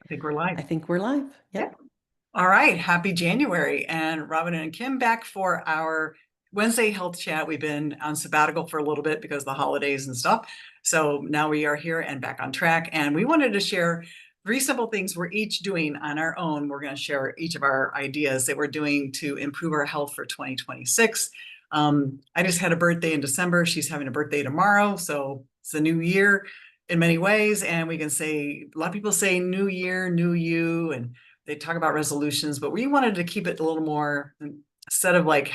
Think we're live. I think we're live. Yeah. Yep. All right. Happy January. And Robin and Kim back for our Wednesday health chat. We've been on sabbatical for a little bit because of the holidays and stuff. So now we are here and back on track. And we wanted to share three simple things we're each doing on our own. We're going to share each of our ideas that we're doing to improve our health for 2026. I just had a birthday in December. She's having a birthday tomorrow. So it's a new year in many ways. And we can say, a lot of people say new year, new you, and they talk about resolutions, but we wanted to keep it a little more, instead of like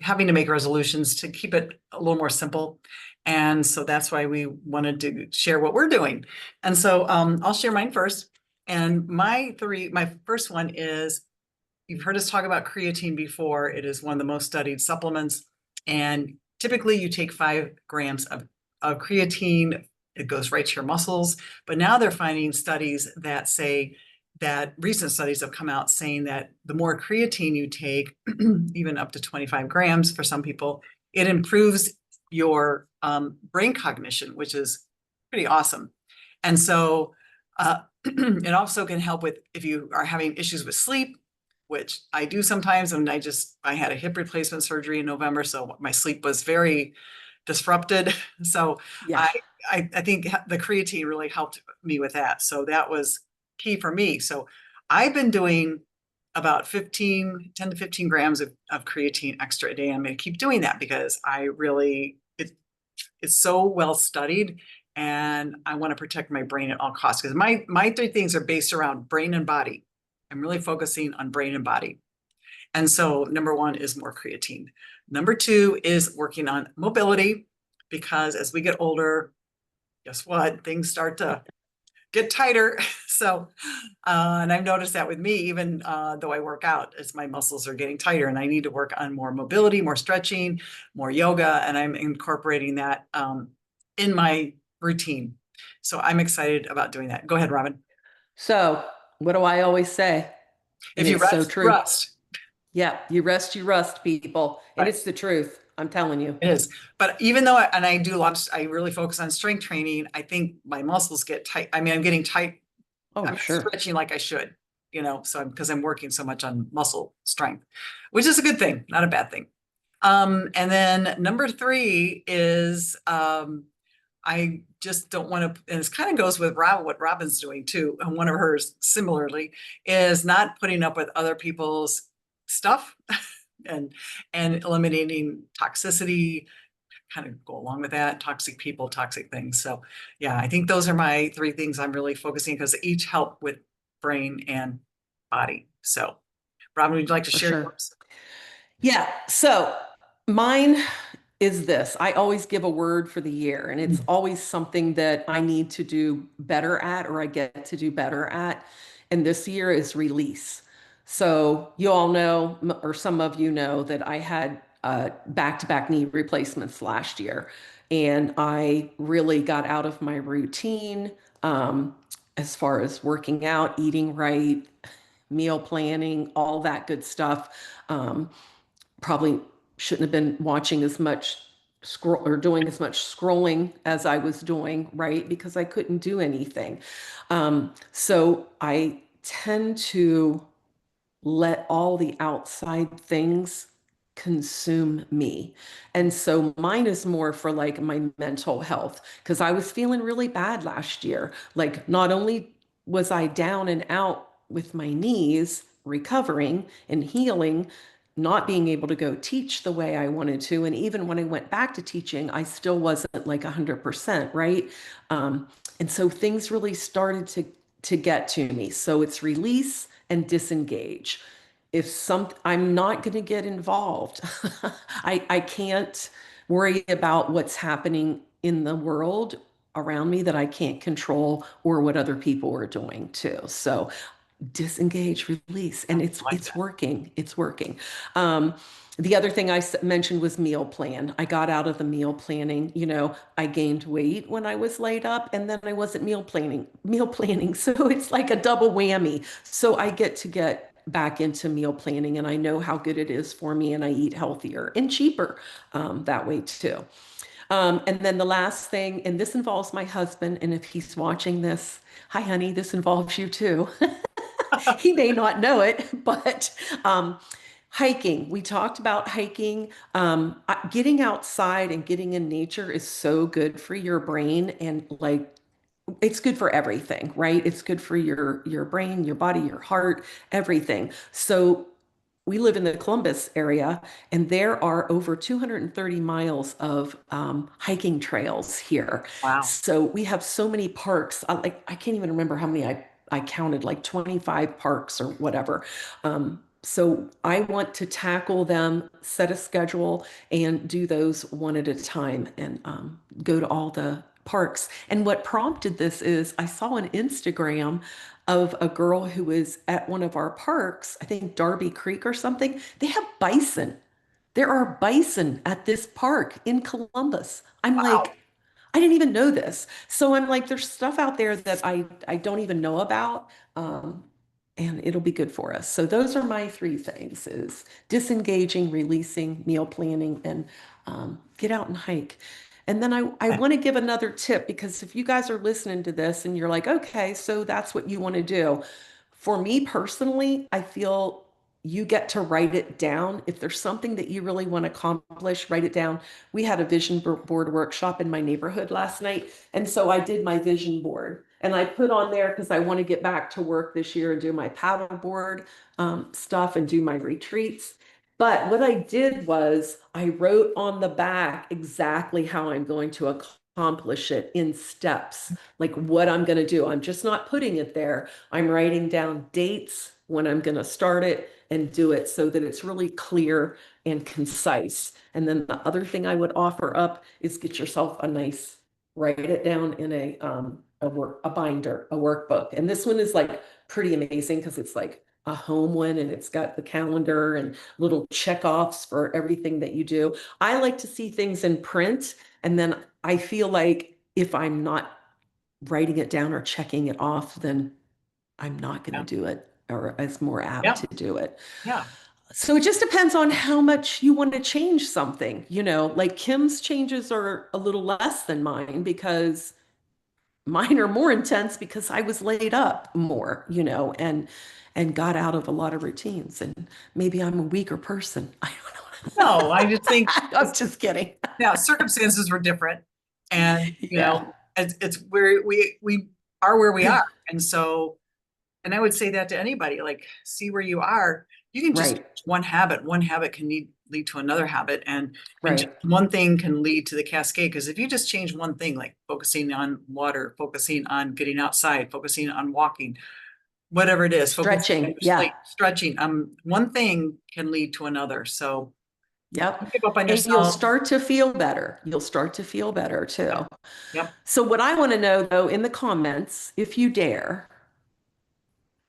having to make resolutions, to keep it a little more simple. And so that's why we wanted to share what we're doing. And so I'll share mine first. And my first one is, you've heard us talk about creatine before. It is one of the most studied supplements. And typically you take 5 grams of creatine. It goes right to your muscles. But now they're finding studies that say that recent studies have come out saying that the more creatine you take, even up to 25 grams for some people, it improves your brain cognition, which is pretty awesome. And so it also can help with if you are having issues with sleep, which I do sometimes. And I had a hip replacement surgery in November, so my sleep was very disrupted. So Yeah. I think the creatine really helped me with that. So that was key for me. So I've been doing about 10 to 15 grams of creatine extra a day. I'm going to keep doing that because it's so well studied, and I want to protect my brain at all costs, because my 3 things are based around brain and body. I'm really focusing on brain and body. And so number 1 is more creatine. Number 2 is working on mobility, because as we get older, guess what? Things start to get tighter. So, and I've noticed that with me, even though I work out, as my muscles are getting tighter, and I need to work on more mobility, more stretching, more yoga, and I'm incorporating that in my routine. So I'm excited about doing that. Go ahead, Robin. So what do I always say? If And you it's so rest, you true. rust. Yeah. You rust, people. And Right. it's the truth. I'm telling you. It is. But even though, and I do I really focus on strength training, I think my muscles get tight. I mean, I'm getting tight. Oh, I'm not sure. stretching like I should, so because I'm working so much on muscle strength, which is a good thing, not a bad thing. And then number 3 is, I just don't want to, and it kind of goes with what Robin's doing too, and one of hers similarly, is not putting up with other people's stuff and eliminating toxicity, kind of go along with that, toxic people, toxic things. So yeah, I think those are my 3 things I'm really focusing, because they each help with brain and body. So Robin, would you like to For share sure. yours? Yeah. So mine is this. I always give a word for the year, and it's always something that I need to do better at, or I get to do better at. And this year is release. So you all know, or some of you know, that I had back-to-back knee replacements last year, and I really got out of my routine, as far as working out, eating right, meal planning, all that good stuff. Probably shouldn't have been watching as much scroll or doing as much scrolling as I was doing, right? Because I couldn't do anything. So I tend to let all the outside things consume me. And so mine is more for like my mental health, because I was feeling really bad last year. Like, not only was I down and out with my knees, recovering and healing, not being able to go teach the way I wanted to. And even when I went back to teaching, I still wasn't like 100%, right? And so things really started to get to me. So it's release and disengage. If I'm not going to get involved. I can't worry about what's happening in the world around me that I can't control, or what other people are doing too. So disengage, release, I and it's like it's that. working. It's working. Um, the other thing I mentioned was meal plan. I got out of the meal planning. I gained weight when I was laid up, and then I wasn't meal planning. So it's like a double whammy. So I get to get back into meal planning, and I know how good it is for me, and I eat healthier and cheaper that way too. And then the last thing, and this involves my husband, and if he's watching this, hi, honey, this involves you too. He may not know it, but hiking. We talked about hiking. Getting outside and getting in nature is so good for your brain and like it's good for everything, right? It's good for your brain, your body, your heart, everything. So we live in the Columbus area, and there are over 230 miles of hiking trails here. Wow. So we have so many parks. I can't even remember how many I counted, like 25 parks or whatever. So I want to tackle them, set a schedule, and do those one at a time, and go to all the parks. And what prompted this is I saw on Instagram of a girl who was at one of our parks, I think Darby Creek or something. They have bison. There are bison at this park in Columbus. I'm Wow. like, I didn't even know this. So I'm like, there's stuff out there that I don't even know about. And it'll be good for us. So those are my three things is disengaging, releasing, meal planning, and get out and hike. And then I want to give another tip because if you guys are listening to this and you're like, okay, so that's what you want to do. For me personally, I feel you get to write it down. If there's something that you really want to accomplish, write it down. We had a vision board workshop in my neighborhood last night. And so I did my vision board and I put on there because I want to get back to work this year and do my paddleboard stuff and do my retreats. But what I did was I wrote on the back exactly how I'm going to accomplish it in steps, like what I'm going to do. I'm just not putting it there. I'm writing down dates when I'm going to start it and do it so that it's really clear and concise. And then the other thing I would offer up is get yourself a nice, write it down in a binder, a workbook. And this one is like pretty amazing because it's like a home one and it's got the calendar and little check offs for everything that you do. I like to see things in print, and then I feel like if I'm not writing it down or checking it off, then I'm not going Yeah. to do it or it's more apt Yeah. to do it. Yeah. So it just depends on how much you want to change something. Like Kim's changes are a little less than mine because mine are more intense because I was laid up more, and got out of a lot of routines. And maybe I'm a weaker person. I don't know. No, I just think I'm just kidding. yeah, circumstances were different, and Yeah. it's where we are where we are, and so, and I would say that to anybody, like, see where you are. You can just Right. change one habit. One habit can lead to another habit, and just Right. one thing can lead to the cascade. Because if you just change one thing, like focusing on water, focusing on getting outside, focusing on walking, whatever it is, focusing on Stretching. your Yeah. sleep, stretching, one thing can lead to another. So Yep. don't give up on And you'll yourself. start to feel better. You'll start to feel better too. Yep. Yep. So, what I want to know though, in the comments, if you dare,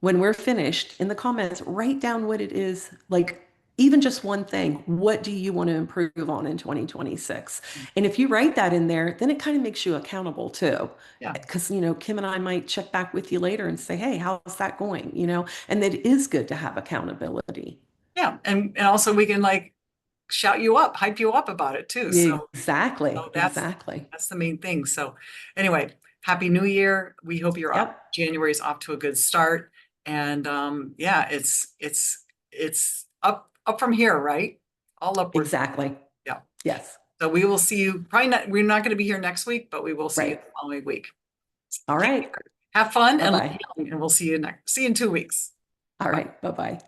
when we're finished, in the comments, write down what it is, like even just one thing. What do you want to improve on in 2026? And if you write that in there, then it kind of makes you accountable too. Yeah. Because, Kim and I might check back with you later and say, hey, how's that going? And it is good to have accountability. Yeah. And also we can like shout you up, hype you up about it too. So Exactly. that's Exactly. that's the main thing. So anyway, happy new year. We hope Yep. January's off to a good start. And yeah, it's up from here, right? All upward. Exactly. Yeah. Yes. So we will see you probably not, we're not going to be here next week, but we will see you Right. the following week. All Take right. care. Have fun and Bye-bye. we'll see you in 2 weeks. All right. Bye-bye.